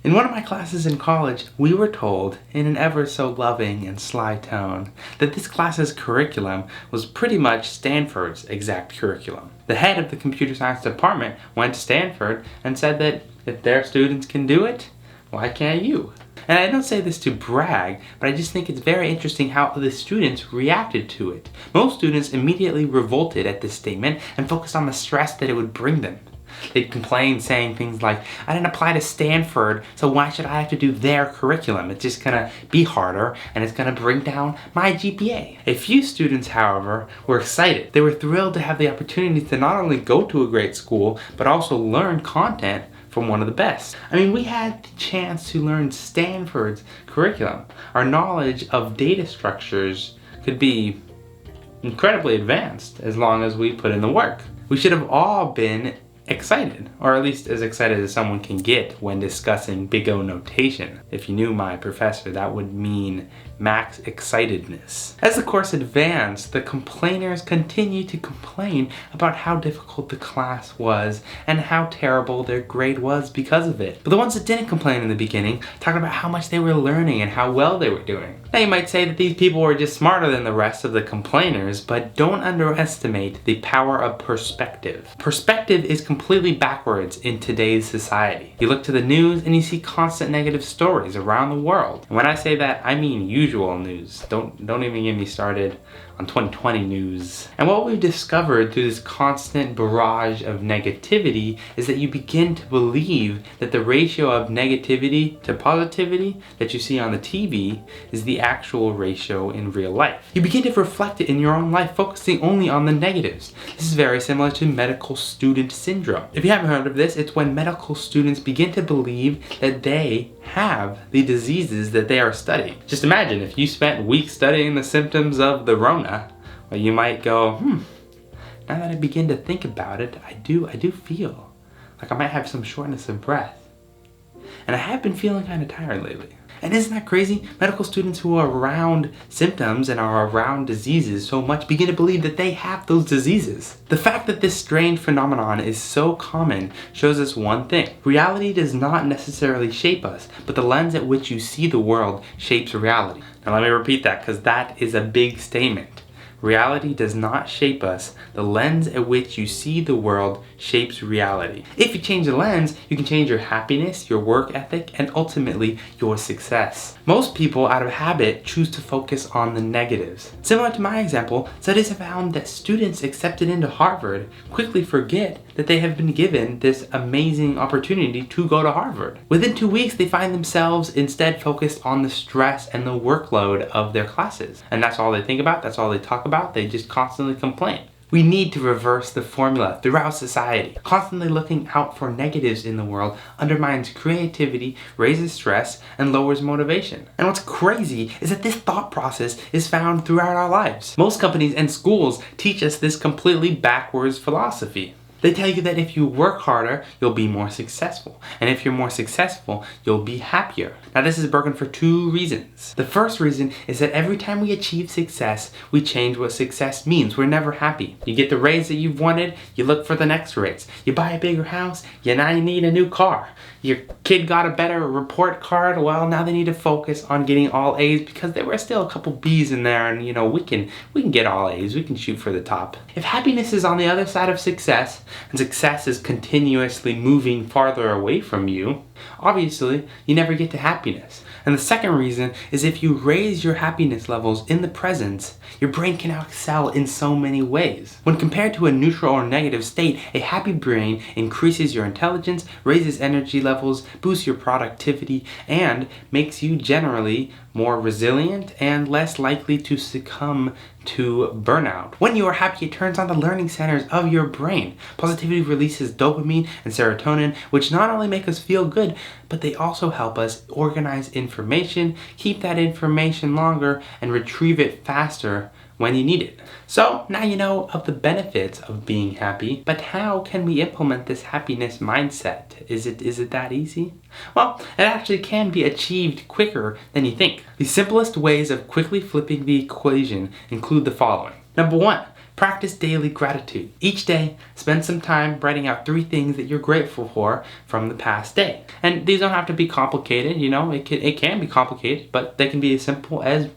In one of my classes in college, we were told, in an ever so loving and sly tone, that this class's curriculum was pretty much Stanford's exact curriculum. The head of the computer science department went to Stanford and said that if their students can do it, why can't you? And I don't say this to brag, but I just think it's very interesting how the students reacted to it. Most students immediately revolted at this statement and focused on the stress that it would bring them. They'd complain, saying things like, I didn't apply to Stanford, so why should I have to do their curriculum? It's just gonna be harder, and it's gonna bring down my GPA. A few students, however, were excited. They were thrilled to have the opportunity to not only go to a great school, but also learn content from one of the best. I mean, we had the chance to learn Stanford's curriculum. Our knowledge of data structures could be incredibly advanced as long as we put in the work. We should have all been excited, or at least as excited as someone can get when discussing Big O notation. If you knew my professor, that would mean max excitedness. As the course advanced, the complainers continued to complain about how difficult the class was and how terrible their grade was because of it. But the ones that didn't complain in the beginning talked about how much they were learning and how well they were doing. Now you might say that these people were just smarter than the rest of the complainers, but don't underestimate the power of perspective. Perspective is completely backwards in today's society. You look to the news and you see constant negative stories around the world. And when I say that, I mean usual news. Don't even get me started on 2020 news. And what we've discovered through this constant barrage of negativity is that you begin to believe that the ratio of negativity to positivity that you see on the TV is the actual ratio in real life. You begin to reflect it in your own life, focusing only on the negatives. This is very similar to medical student syndrome. If you haven't heard of this, it's when medical students begin to believe that they have the diseases that they are studying. Just imagine if you spent weeks studying the symptoms of the Rona, well, you might go, now that I begin to think about it, I do feel like I might have some shortness of breath. And I have been feeling kind of tired lately. And isn't that crazy? Medical students who are around symptoms and are around diseases so much begin to believe that they have those diseases. The fact that this strange phenomenon is so common shows us one thing. Reality does not necessarily shape us, but the lens at which you see the world shapes reality. Now let me repeat that, because that is a big statement. Reality does not shape us. The lens at which you see the world shapes reality. If you change the lens, you can change your happiness, your work ethic, and ultimately your success. Most people, out of habit, choose to focus on the negatives. Similar to my example, studies have found that students accepted into Harvard quickly forget that they have been given this amazing opportunity to go to Harvard. Within 2 weeks, they find themselves instead focused on the stress and the workload of their classes. And that's all they think about, that's all they talk about, they just constantly complain. We need to reverse the formula throughout society. Constantly looking out for negatives in the world undermines creativity, raises stress, and lowers motivation. And what's crazy is that this thought process is found throughout our lives. Most companies and schools teach us this completely backwards philosophy. They tell you that if you work harder, you'll be more successful. And if you're more successful, you'll be happier. Now this is broken for 2 reasons. The first reason is that every time we achieve success, we change what success means. We're never happy. You get the raise that you've wanted, you look for the next raise. You buy a bigger house, now you need a new car. Your kid got a better report card, well now they need to focus on getting all A's because there were still a couple B's in there, and we can get all A's, we can shoot for the top. If happiness is on the other side of success, and success is continuously moving farther away from you, obviously you never get to happiness. And the second reason is if you raise your happiness levels in the present, your brain can now excel in so many ways. When compared to a neutral or negative state, a happy brain increases your intelligence, raises energy levels, boosts your productivity, and makes you generally more resilient and less likely to succumb to burnout. When you are happy, it turns on the learning centers of your brain. Positivity releases dopamine and serotonin, which not only make us feel good, but they also help us organize information, keep that information longer, and retrieve it faster when you need it. So now you know of the benefits of being happy, but how can we implement this happiness mindset? Is it that easy? Well, it actually can be achieved quicker than you think. The simplest ways of quickly flipping the equation include the following. Number 1, Practice daily gratitude. Each day, spend some time writing out 3 things that you're grateful for from the past day. And these don't have to be complicated, you know, it can be complicated, but they can be as simple as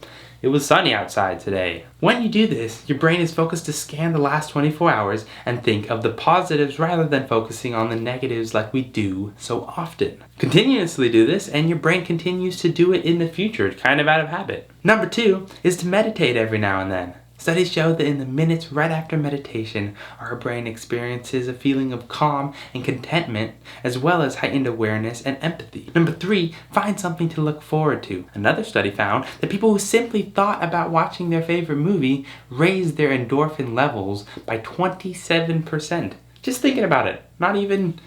it was sunny outside today. When you do this, your brain is focused to scan the last 24 hours and think of the positives rather than focusing on the negatives like we do so often. Continuously do this and your brain continues to do it in the future, kind of out of habit. Number 2 is to meditate every now and then. Studies show that in the minutes right after meditation, our brain experiences a feeling of calm and contentment, as well as heightened awareness and empathy. Number 3, find something to look forward to. Another study found that people who simply thought about watching their favorite movie raised their endorphin levels by 27%. Just thinking about it, not even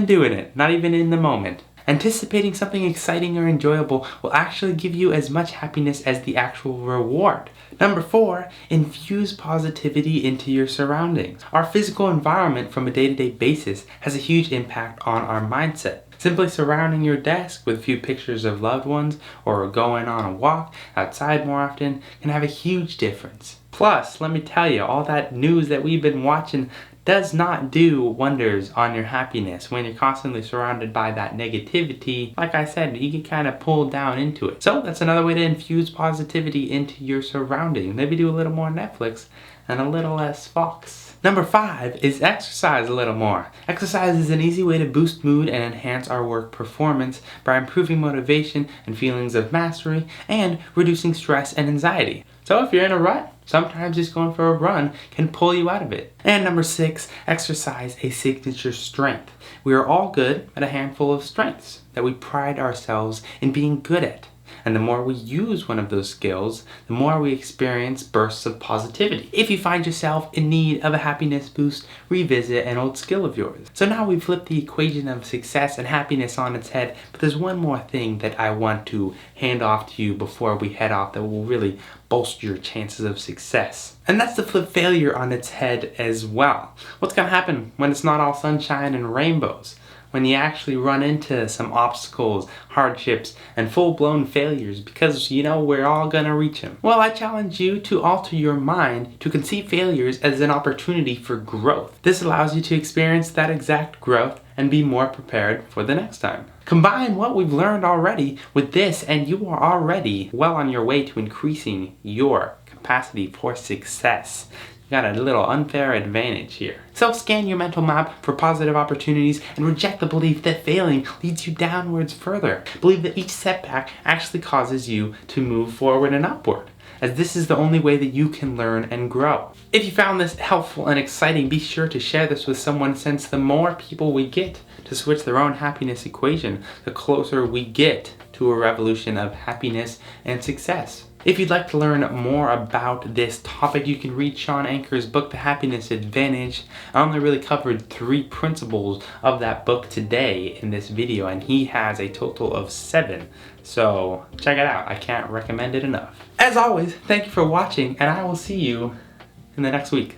doing it, not even in the moment. Anticipating something exciting or enjoyable will actually give you as much happiness as the actual reward. Number 4, infuse positivity into your surroundings. Our physical environment from a day-to-day basis has a huge impact on our mindset. Simply surrounding your desk with a few pictures of loved ones or going on a walk outside more often can have a huge difference. Plus, let me tell you, all that news that we've been watching does not do wonders on your happiness. When you're constantly surrounded by that negativity, like I said, you get kind of pulled down into it. So that's another way to infuse positivity into your surroundings. Maybe do a little more Netflix and a little less Fox. Number 5 is exercise a little more. Exercise is an easy way to boost mood and enhance our work performance by improving motivation and feelings of mastery and reducing stress and anxiety. So if you're in a rut, sometimes just going for a run can pull you out of it. And number 6, exercise a signature strength. We are all good at a handful of strengths that we pride ourselves in being good at. And the more we use one of those skills, the more we experience bursts of positivity. If you find yourself in need of a happiness boost, revisit an old skill of yours. So now we've flipped the equation of success and happiness on its head, but there's one more thing that I want to hand off to you before we head off that will really bolster your chances of success. And that's to flip failure on its head as well. What's going to happen when it's not all sunshine and rainbows? When you actually run into some obstacles, hardships, and full-blown failures, because you know we're all gonna reach them. Well, I challenge you to alter your mind to conceive failures as an opportunity for growth. This allows you to experience that exact growth and be more prepared for the next time. Combine what we've learned already with this and you are already well on your way to increasing your capacity for success. Got a little unfair advantage here. So scan your mental map for positive opportunities and reject the belief that failing leads you downwards further. Believe that each setback actually causes you to move forward and upward, as this is the only way that you can learn and grow. If you found this helpful and exciting, be sure to share this with someone, since the more people we get to switch their own happiness equation, the closer we get to a revolution of happiness and success. If you'd like to learn more about this topic, you can read Shawn Achor's book, The Happiness Advantage. I only really covered 3 principles of that book today in this video, and he has a total of 7. So check it out. I can't recommend it enough. As always, thank you for watching, and I will see you in the next week.